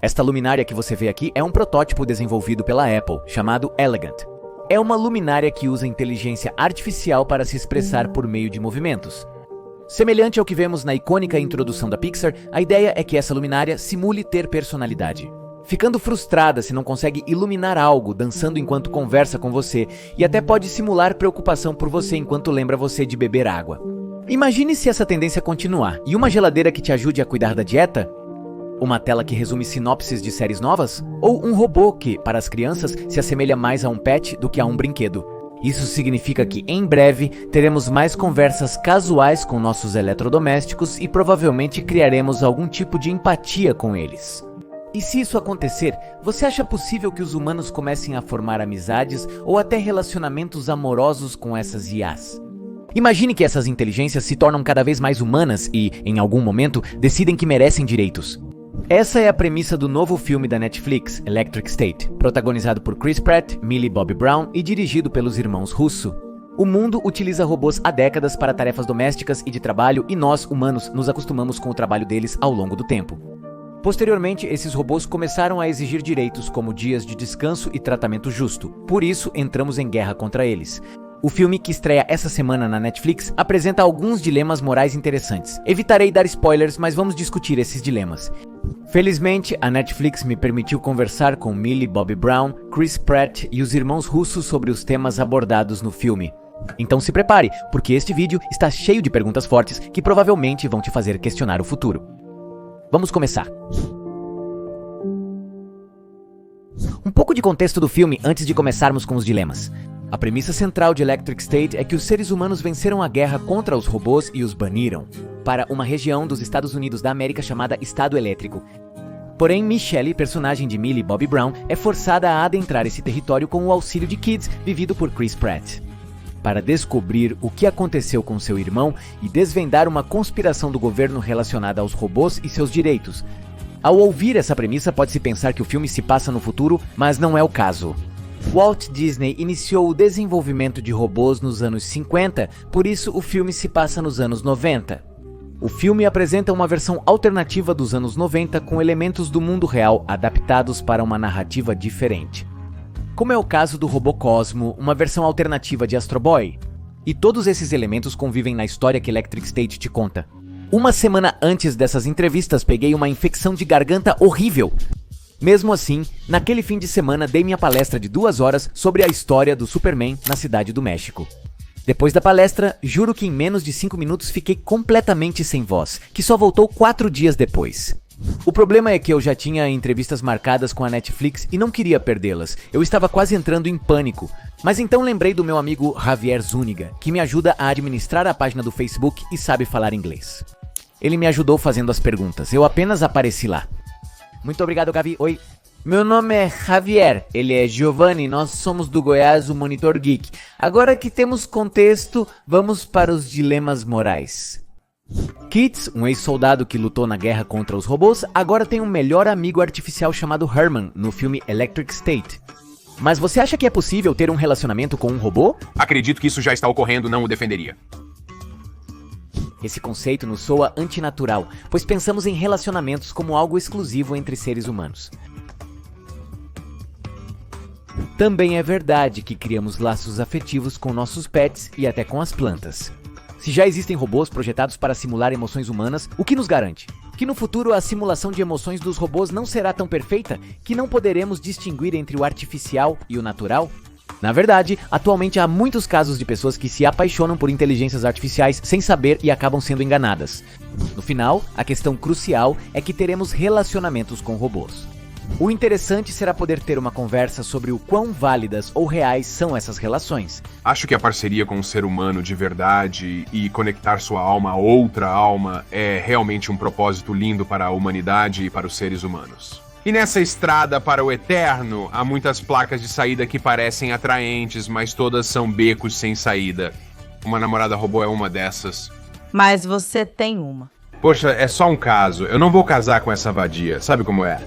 Esta luminária que você vê aqui é um protótipo desenvolvido pela Apple, chamado Elegant. É uma luminária que usa inteligência artificial para se expressar por meio de movimentos. Semelhante ao que vemos na icônica introdução da Pixar, a ideia é que essa luminária simule ter personalidade. Ficando frustrada se não consegue iluminar algo dançando enquanto conversa com você, e até pode simular preocupação por você enquanto lembra você de beber água. Imagine se essa tendência continuar, e uma geladeira que te ajude a cuidar da dieta? Uma tela que resume sinopses de séries novas? Ou um robô que, para as crianças, se assemelha mais a um pet do que a um brinquedo? Isso significa que, em breve, teremos mais conversas casuais com nossos eletrodomésticos e provavelmente criaremos algum tipo de empatia com eles. E se isso acontecer, você acha possível que os humanos comecem a formar amizades ou até relacionamentos amorosos com essas IAs? Imagine que essas inteligências se tornam cada vez mais humanas e, em algum momento, decidem que merecem direitos. Essa é a premissa do novo filme da Netflix, Electric State, protagonizado por Chris Pratt, Millie Bobby Brown e dirigido pelos irmãos Russo. O mundo utiliza robôs há décadas para tarefas domésticas e de trabalho e nós, humanos, nos acostumamos com o trabalho deles ao longo do tempo. Posteriormente, esses robôs começaram a exigir direitos como dias de descanso e tratamento justo. Por isso, entramos em guerra contra eles. O filme, que estreia essa semana na Netflix, apresenta alguns dilemas morais interessantes. Evitarei dar spoilers, mas vamos discutir esses dilemas. Felizmente, a Netflix me permitiu conversar com Millie Bobby Brown, Chris Pratt e os irmãos Russo sobre os temas abordados no filme. Então se prepare, porque este vídeo está cheio de perguntas fortes que provavelmente vão te fazer questionar o futuro. Vamos começar. Um pouco de contexto do filme antes de começarmos com os dilemas. A premissa central de Electric State é que os seres humanos venceram a guerra contra os robôs e os baniram para uma região dos Estados Unidos da América chamada Estado Elétrico. Porém, Michelle, personagem de Millie Bobby Brown, é forçada a adentrar esse território com o auxílio de Kids, vivido por Chris Pratt, para descobrir o que aconteceu com seu irmão e desvendar uma conspiração do governo relacionada aos robôs e seus direitos. Ao ouvir essa premissa, pode-se pensar que o filme se passa no futuro, mas não é o caso. Walt Disney iniciou o desenvolvimento de robôs nos anos 50, por isso o filme se passa nos anos 90. O filme apresenta uma versão alternativa dos anos 90 com elementos do mundo real adaptados para uma narrativa diferente. Como é o caso do robô Cosmo, uma versão alternativa de Astro Boy. E todos esses elementos convivem na história que Electric State te conta. Uma semana antes dessas entrevistas, peguei uma infecção de garganta horrível. Mesmo assim, naquele fim de semana dei minha palestra de 2 horas sobre a história do Superman na Cidade do México. Depois da palestra, juro que em menos de 5 minutos fiquei completamente sem voz, que só voltou 4 dias depois. O problema é que eu já tinha entrevistas marcadas com a Netflix e não queria perdê-las. Eu estava quase entrando em pânico. Mas então lembrei do meu amigo Javier Zúñiga, que me ajuda a administrar a página do Facebook e sabe falar inglês. Ele me ajudou fazendo as perguntas, eu apenas apareci lá. Muito obrigado, Gavi. Oi. Meu nome é Javier, ele é Giovanni, nós somos do Goiás, o Monitor Geek. Agora que temos contexto, vamos para os dilemas morais. Kits, um ex-soldado que lutou na guerra contra os robôs, agora tem um melhor amigo artificial chamado Herman, no filme Electric State. Mas você acha que é possível ter um relacionamento com um robô? Acredito que isso já está ocorrendo, não o defenderia. Esse conceito nos soa antinatural, pois pensamos em relacionamentos como algo exclusivo entre seres humanos. Também é verdade que criamos laços afetivos com nossos pets e até com as plantas. Se já existem robôs projetados para simular emoções humanas, o que nos garante? Que no futuro a simulação de emoções dos robôs não será tão perfeita que não poderemos distinguir entre o artificial e o natural? Na verdade, atualmente há muitos casos de pessoas que se apaixonam por inteligências artificiais sem saber e acabam sendo enganadas. No final, a questão crucial é que teremos relacionamentos com robôs. O interessante será poder ter uma conversa sobre o quão válidas ou reais são essas relações. Acho que a parceria com um ser humano de verdade e conectar sua alma a outra alma é realmente um propósito lindo para a humanidade e para os seres humanos. E nessa estrada para o eterno, há muitas placas de saída que parecem atraentes, mas todas são becos sem saída. Uma namorada robô é uma dessas. Mas você tem uma. Poxa, é só um caso. Eu não vou casar com essa vadia. Sabe como é?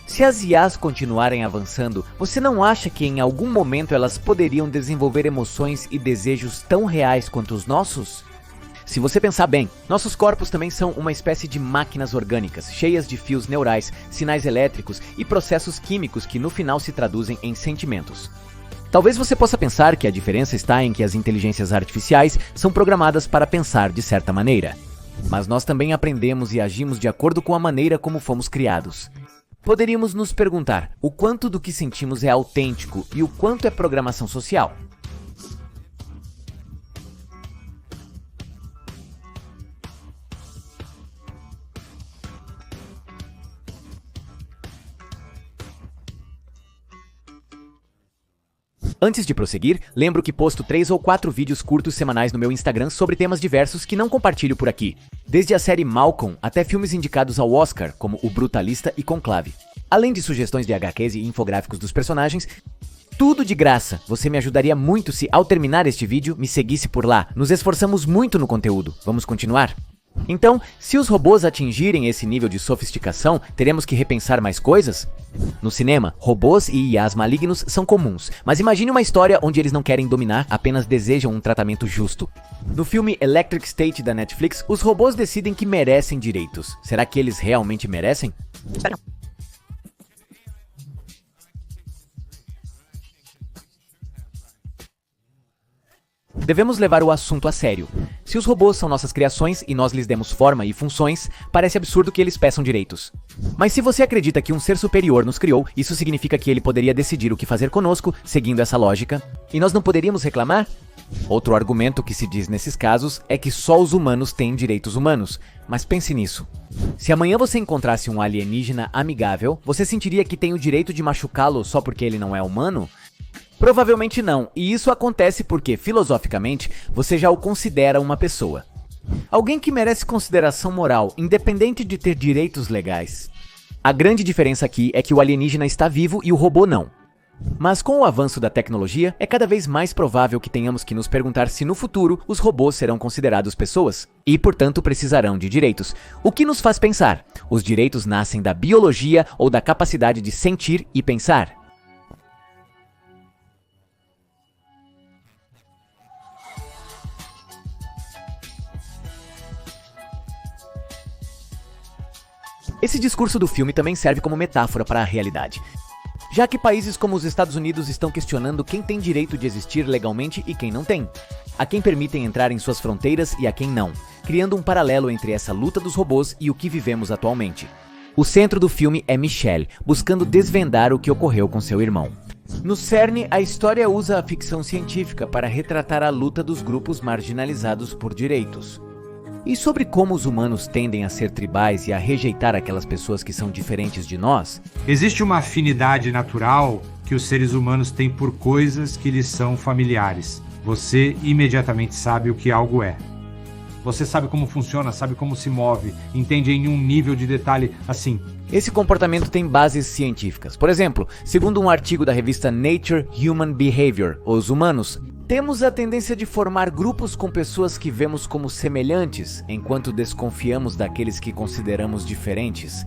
Se as IAs continuarem avançando, você não acha que em algum momento elas poderiam desenvolver emoções e desejos tão reais quanto os nossos? Se você pensar bem, nossos corpos também são uma espécie de máquinas orgânicas, cheias de fios neurais, sinais elétricos e processos químicos que no final se traduzem em sentimentos. Talvez você possa pensar que a diferença está em que as inteligências artificiais são programadas para pensar de certa maneira. Mas nós também aprendemos e agimos de acordo com a maneira como fomos criados. Poderíamos nos perguntar o quanto do que sentimos é autêntico e o quanto é programação social. Antes de prosseguir, lembro que posto 3 ou 4 vídeos curtos semanais no meu Instagram sobre temas diversos que não compartilho por aqui. Desde a série Malcolm até filmes indicados ao Oscar, como O Brutalista e Conclave. Além de sugestões de HQs e infográficos dos personagens, tudo de graça. Você me ajudaria muito se, ao terminar este vídeo, me seguisse por lá. Nos esforçamos muito no conteúdo. Vamos continuar? Então, se os robôs atingirem esse nível de sofisticação, teremos que repensar mais coisas? No cinema, robôs e IAs malignos são comuns, mas imagine uma história onde eles não querem dominar, apenas desejam um tratamento justo. No filme Electric State da Netflix, os robôs decidem que merecem direitos. Será que eles realmente merecem? Devemos levar o assunto a sério. Se os robôs são nossas criações e nós lhes demos forma e funções, parece absurdo que eles peçam direitos. Mas se você acredita que um ser superior nos criou, isso significa que ele poderia decidir o que fazer conosco, seguindo essa lógica, e nós não poderíamos reclamar? Outro argumento que se diz nesses casos é que só os humanos têm direitos humanos. Mas pense nisso. Se amanhã você encontrasse um alienígena amigável, você sentiria que tem o direito de machucá-lo só porque ele não é humano? Provavelmente não, e isso acontece porque, filosoficamente, você já o considera uma pessoa. Alguém que merece consideração moral, independente de ter direitos legais. A grande diferença aqui é que o alienígena está vivo e o robô não. Mas com o avanço da tecnologia, é cada vez mais provável que tenhamos que nos perguntar se no futuro os robôs serão considerados pessoas e, portanto, precisarão de direitos. O que nos faz pensar? Os direitos nascem da biologia ou da capacidade de sentir e pensar? Esse discurso do filme também serve como metáfora para a realidade. Já que países como os Estados Unidos estão questionando quem tem direito de existir legalmente e quem não tem, a quem permitem entrar em suas fronteiras e a quem não, criando um paralelo entre essa luta dos robôs e o que vivemos atualmente. O centro do filme é Michelle, buscando desvendar o que ocorreu com seu irmão. No cerne, a história usa a ficção científica para retratar a luta dos grupos marginalizados por direitos. E sobre como os humanos tendem a ser tribais e a rejeitar aquelas pessoas que são diferentes de nós? Existe uma afinidade natural que os seres humanos têm por coisas que lhes são familiares. Você imediatamente sabe o que algo é. Você sabe como funciona, sabe como se move, entende em um nível de detalhe assim. Esse comportamento tem bases científicas. Por exemplo, segundo um artigo da revista Nature Human Behavior, os humanos temos a tendência de formar grupos com pessoas que vemos como semelhantes, enquanto desconfiamos daqueles que consideramos diferentes.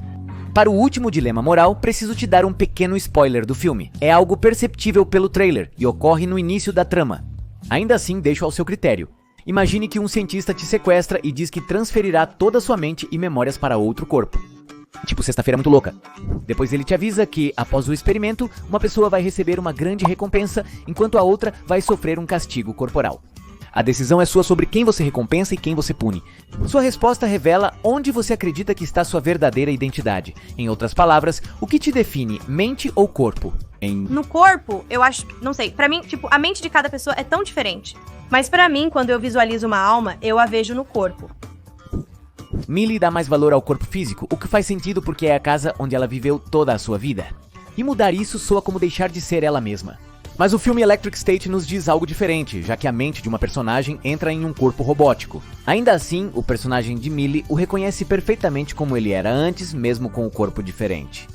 Para o último dilema moral, preciso te dar um pequeno spoiler do filme. É algo perceptível pelo trailer e ocorre no início da trama. Ainda assim, deixo ao seu critério. Imagine que um cientista te sequestra e diz que transferirá toda a sua mente e memórias para outro corpo. Tipo Sexta-feira Muito Louca. Depois ele te avisa que, após o experimento, uma pessoa vai receber uma grande recompensa, enquanto a outra vai sofrer um castigo corporal. A decisão é sua sobre quem você recompensa e quem você pune. Sua resposta revela onde você acredita que está sua verdadeira identidade. Em outras palavras, o que te define, mente ou corpo? No corpo, eu acho, não sei, pra mim, tipo, a mente de cada pessoa é tão diferente. Mas pra mim, quando eu visualizo uma alma, eu a vejo no corpo. Millie dá mais valor ao corpo físico, o que faz sentido porque é a casa onde ela viveu toda a sua vida. E mudar isso soa como deixar de ser ela mesma. Mas o filme Electric State nos diz algo diferente, já que a mente de uma personagem entra em um corpo robótico. Ainda assim, o personagem de Millie o reconhece perfeitamente como ele era antes, mesmo com o corpo diferente.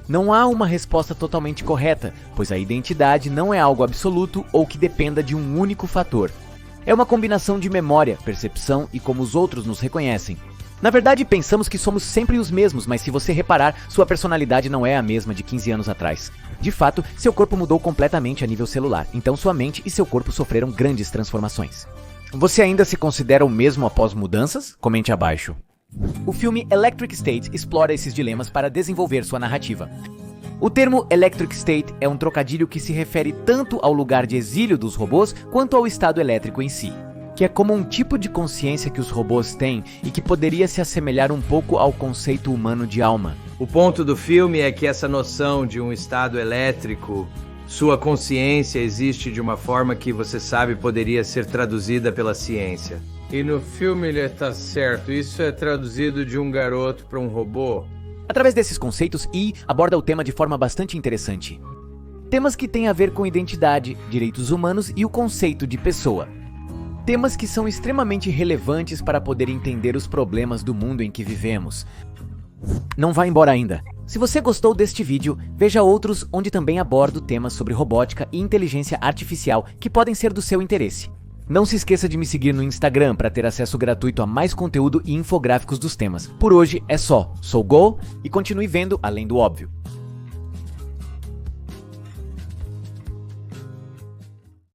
Não há uma resposta totalmente correta, pois a identidade não é algo absoluto ou que dependa de um único fator. É uma combinação de memória, percepção e como os outros nos reconhecem. Na verdade, pensamos que somos sempre os mesmos, mas se você reparar, sua personalidade não é a mesma de 15 anos atrás. De fato, seu corpo mudou completamente a nível celular, então sua mente e seu corpo sofreram grandes transformações. Você ainda se considera o mesmo após mudanças? Comente abaixo. O filme Electric State explora esses dilemas para desenvolver sua narrativa. O termo Electric State é um trocadilho que se refere tanto ao lugar de exílio dos robôs quanto ao estado elétrico em si, que é como um tipo de consciência que os robôs têm e que poderia se assemelhar um pouco ao conceito humano de alma. O ponto do filme é que essa noção de um estado elétrico, sua consciência existe de uma forma que você sabe poderia ser traduzida pela ciência. E no filme ele está certo, isso é traduzido de um garoto para um robô? Através desses conceitos, E aborda o tema de forma bastante interessante. Temas que têm a ver com identidade, direitos humanos e o conceito de pessoa. Temas que são extremamente relevantes para poder entender os problemas do mundo em que vivemos. Não vá embora ainda. Se você gostou deste vídeo, veja outros onde também abordo temas sobre robótica e inteligência artificial que podem ser do seu interesse. Não se esqueça de me seguir no Instagram para ter acesso gratuito a mais conteúdo e infográficos dos temas. Por hoje é só. Sou Gol e continue vendo Além do Óbvio.